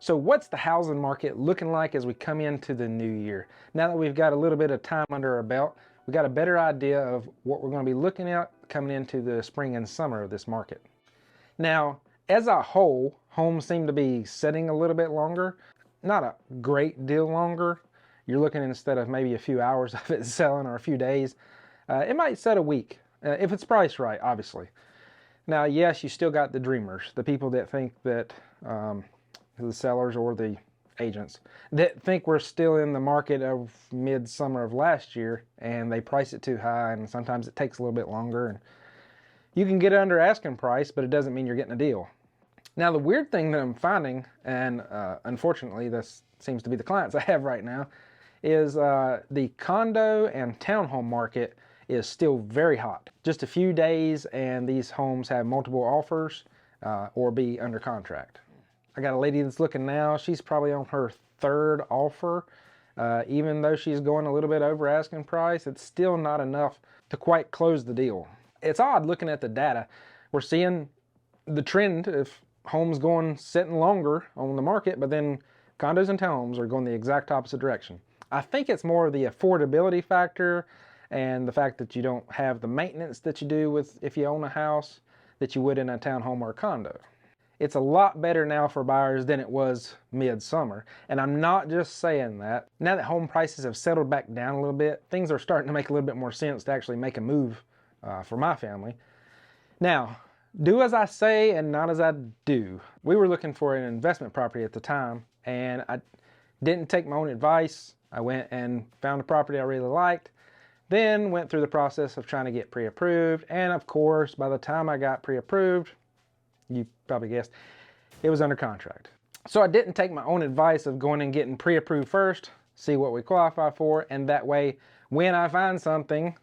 So what's the housing market looking like as we come into the new year? Now that we've got a little bit of time under our belt, we got a better idea of what we're going to be looking at coming into the spring and summer of this market. Now, as a whole, homes seem to be setting a little bit longer, not a great deal longer. You're looking, instead of maybe a few hours of it selling or a few days, it might set a week, if it's priced right, obviously. Now, yes, you still got the dreamers, the people that think that the sellers or the agents that think we're still in the market of midsummer of last year and they price it too high, and sometimes it takes a little bit longer, and you can get it under asking price, but it doesn't mean you're getting a deal. Now, the weird thing that I'm finding, and unfortunately this seems to be the clients I have right now, is the condo and townhome market is still very hot. Just a few days and these homes have multiple offers or be under contract. I got a lady that's looking now. She's probably on her third offer. Even though she's going a little bit over asking price, it's still not enough to quite close the deal. It's odd looking at the data. We're seeing the trend of homes sitting longer on the market, but then condos and townhomes are going the exact opposite direction. I think it's more of the affordability factor and the fact that you don't have the maintenance that you do with if you own a house that you would in a townhome or a condo. It's a lot better now for buyers than it was midsummer. And I'm not just saying that. Now that home prices have settled back down a little bit, things are starting to make a little bit more sense to actually make a move for my family. Now, do as I say and not as I do. We were looking for an investment property at the time, and I didn't take my own advice. I went and found a property I really liked, then went through the process of trying to get pre-approved, and of course, by the time I got pre-approved, you probably guessed, it was under contract. So I didn't take my own advice of going and getting pre-approved first, see what we qualify for, and that way, when I find something,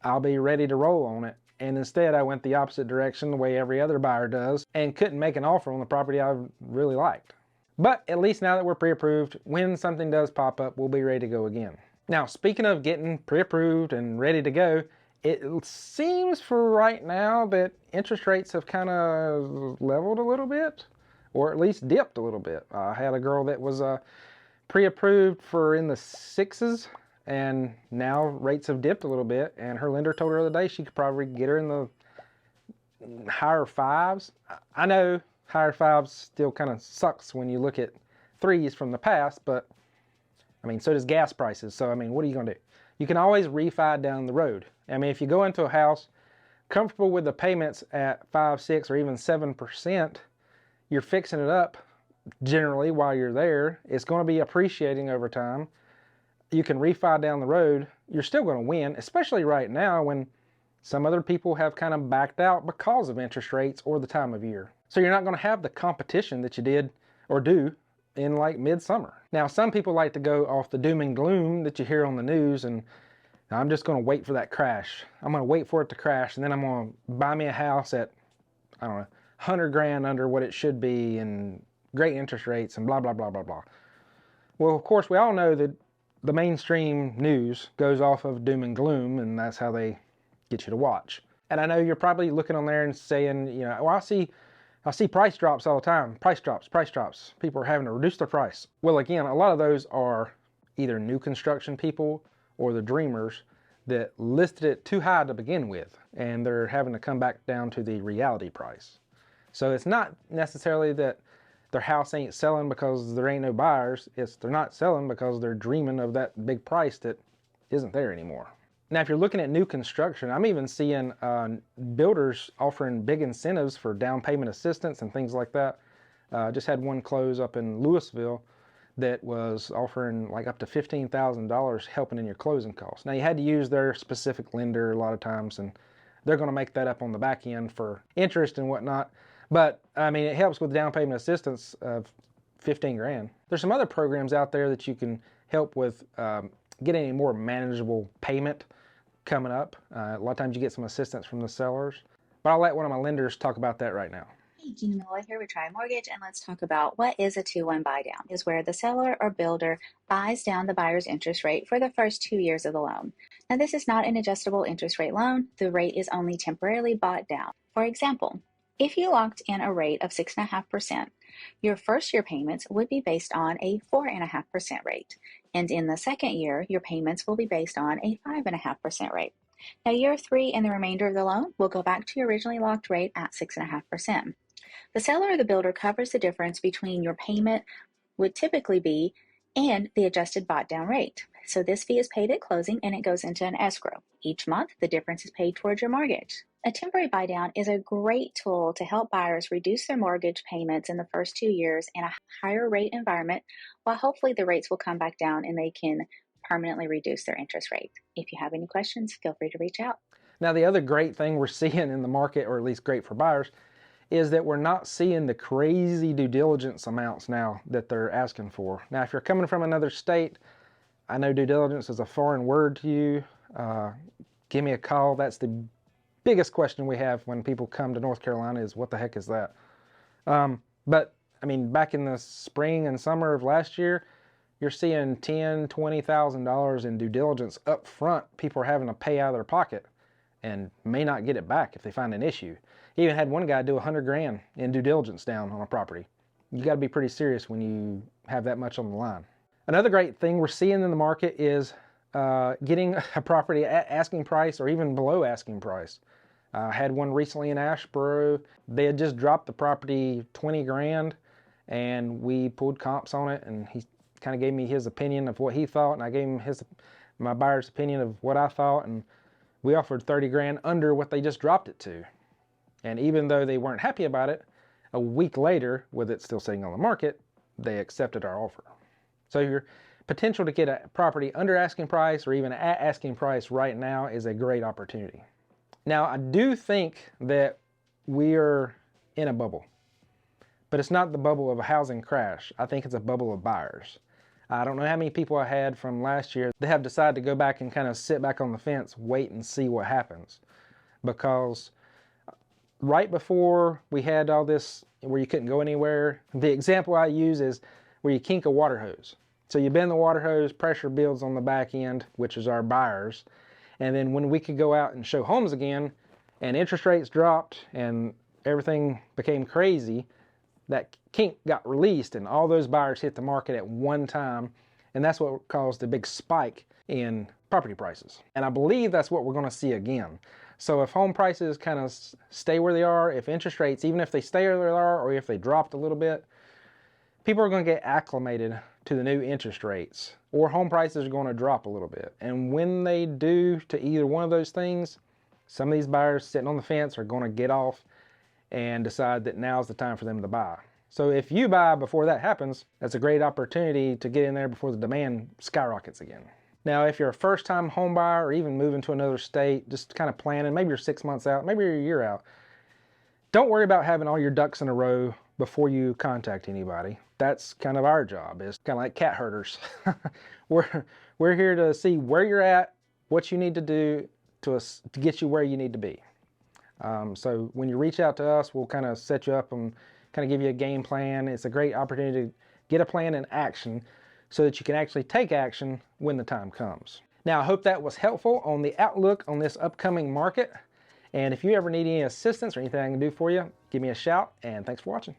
I'll be ready to roll on it. And instead, I went the opposite direction, the way every other buyer does, and couldn't make an offer on the property I really liked. But at least now that we're pre-approved, when something does pop up, we'll be ready to go again. Now, speaking of getting pre-approved and ready to go, it seems for right now that interest rates have kind of leveled a little bit, or at least dipped a little bit. I had a girl that was pre-approved for in the 6s, and now rates have dipped a little bit, and her lender told her the other day she could probably get her in the higher 5s. I know higher 5s still kind of sucks when you look at 3s from the past, but I mean, so does gas prices. So I mean, what are you gonna do? You can always refi down the road. I mean, if you go into a house comfortable with the payments at 5, 6, or even 7%, you're fixing it up generally while you're there. It's going to be appreciating over time. You can refi down the road. You're still going to win, especially right now when some other people have kind of backed out because of interest rates or the time of year. So you're not going to have the competition that you did or do in like midsummer. Now, some people like to go off the doom and gloom that you hear on the news, and I'm just going to wait for that crash. I'm going to wait for it to crash, and then I'm going to buy me a house at, I don't know, 100 grand under what it should be, and great interest rates, and blah, blah, blah, blah, blah. Well, of course, we all know that the mainstream news goes off of doom and gloom, and that's how they get you to watch. And I know you're probably looking on there and saying, you know, well, I see price drops all the time. Price drops, price drops. People are having to reduce their price. Well, again, a lot of those are either new construction people or the dreamers that listed it too high to begin with, and they're having to come back down to the reality price. So it's not necessarily that their house ain't selling because there ain't no buyers. It's they're not selling because they're dreaming of that big price that isn't there anymore. Now, if you're looking at new construction, I'm even seeing builders offering big incentives for down payment assistance and things like that. Just had one close up in Louisville that was offering like up to $15,000 helping in your closing costs. Now, you had to use their specific lender a lot of times, and they're going to make that up on the back end for interest and whatnot. But I mean, it helps with down payment assistance of 15 grand. There's some other programs out there that you can help with getting a more manageable payment coming up. A lot of times you get some assistance from the sellers, but I'll let one of my lenders talk about that right now. Hey, Gina Miller here with Tri Mortgage, and let's talk about what is a 2-1 buy down. Is where the seller or builder buys down the buyer's interest rate for the first 2 years of the loan. Now, this is not an adjustable interest rate loan. The rate is only temporarily bought down. For example, if you locked in a rate of 6.5%, Your first year payments would be based on a 4.5% rate, and in the second year, your payments will be based on a 5.5% rate. Now, year 3 and the remainder of the loan will go back to your originally locked rate at 6.5%. The seller or the builder covers the difference between your payment would typically be and the adjusted bought down rate. So this fee is paid at closing and it goes into an escrow. Each month, the difference is paid towards your mortgage. A temporary buy down is a great tool to help buyers reduce their mortgage payments in the first 2 years in a higher rate environment, while hopefully the rates will come back down and they can permanently reduce their interest rate. If you have any questions, feel free to reach out. Now, the other great thing we're seeing in the market, or at least great for buyers, is that we're not seeing the crazy due diligence amounts now that they're asking for. Now, if you're coming from another state, I know due diligence is a foreign word to you. Give me a call. That's the biggest question we have when people come to North Carolina is, what the heck is that? But I mean, back in the spring and summer of last year, you're seeing $10,000, $20,000 in due diligence up front. People are having to pay out of their pocket and may not get it back if they find an issue. He even had one guy do 100 grand in due diligence down on a property. You got to be pretty serious when you have that much on the line. Another great thing we're seeing in the market is getting a property at asking price or even below asking price. I had one recently in Asheboro. They had just dropped the property 20 grand and we pulled comps on it, and he kind of gave me his opinion of what he thought, and I gave him my buyer's opinion of what I thought, and we offered 30 grand under what they just dropped it to. And even though they weren't happy about it, a week later, with it still sitting on the market, they accepted our offer. So your potential to get a property under asking price or even at asking price right now is a great opportunity. Now, I do think that we are in a bubble, but it's not the bubble of a housing crash. I think it's a bubble of buyers. I don't know how many people I had from last year that have decided to go back and kind of sit back on the fence, wait and see what happens. Because right before we had all this where you couldn't go anywhere, the example I use is where you kink a water hose. So you bend the water hose, pressure builds on the back end, which is our buyers. And then when we could go out and show homes again and interest rates dropped and everything became crazy, that kink got released and all those buyers hit the market at one time. And that's what caused the big spike in property prices. And I believe that's what we're going to see again. So if home prices kind of stay where they are, if interest rates, even if they stay where they are or if they dropped a little bit, people are going to get acclimated to the new interest rates, or home prices are going to drop a little bit. And when they do to either one of those things, some of these buyers sitting on the fence are going to get off and decide that now's the time for them to buy. So if you buy before that happens, that's a great opportunity to get in there before the demand skyrockets again. Now, if you're a first-time home buyer or even moving to another state, just kind of planning, maybe you're 6 months out, maybe you're a year out, don't worry about having all your ducks in a row before you contact anybody. That's kind of our job. It's kind of like cat herders. We're here to see where you're at, what you need to do to get you where you need to be. So when you reach out to us, we'll kind of set you up and kind of give you a game plan. It's a great opportunity to get a plan in action so that you can actually take action when the time comes. Now, I hope that was helpful on the outlook on this upcoming market. And if you ever need any assistance or anything I can do for you, give me a shout, and thanks for watching.